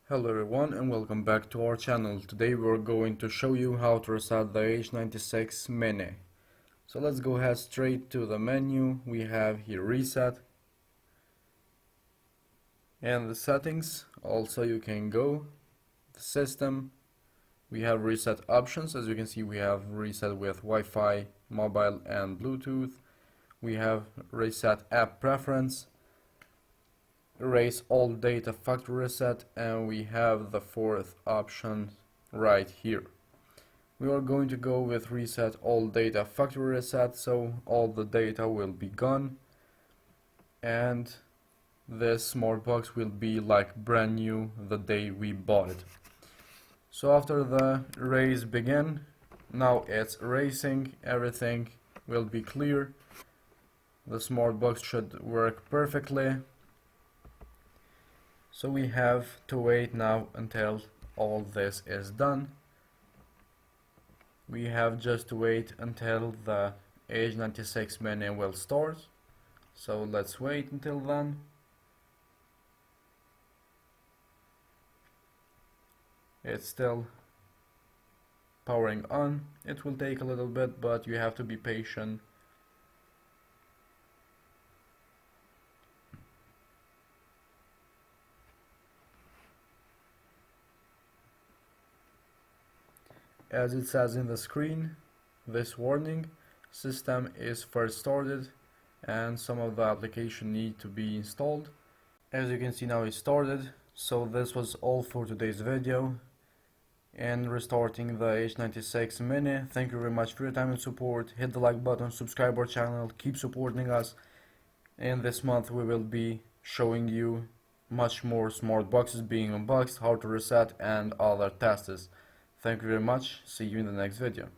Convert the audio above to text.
Hello everyone and welcome back to our channel. Today we're going to show you how to reset the H96 Mini. So let's go ahead straight to the menu. We have here reset and the settings. Also you can go the system. We have reset options. As you can see, we have reset with Wi-Fi, mobile and Bluetooth. We have reset app preference, erase all data factory reset, and we have the fourth option right here. We are going to go with reset all data factory reset, so all the data will be gone and this smart box will be like brand new the day we bought it. So after the erase begin, now it's erasing, everything will be clear. The smart box should work perfectly. So we have to wait now until all this is done. We have just to wait until the H96 Mini will start. So let's wait until then. It's still powering on. It will take a little bit, but you have to be patient. As it says in the screen, this warning, system is first started and some of the application need to be installed. As you can see, now it's started. So this was all for today's video and restarting the H96 Mini. Thank you very much for your time and support. Hit the like button, subscribe our channel, keep supporting us. And this month we will be showing you much more smart boxes being unboxed, how to reset and other tests. Thank you very much. See you in the next video.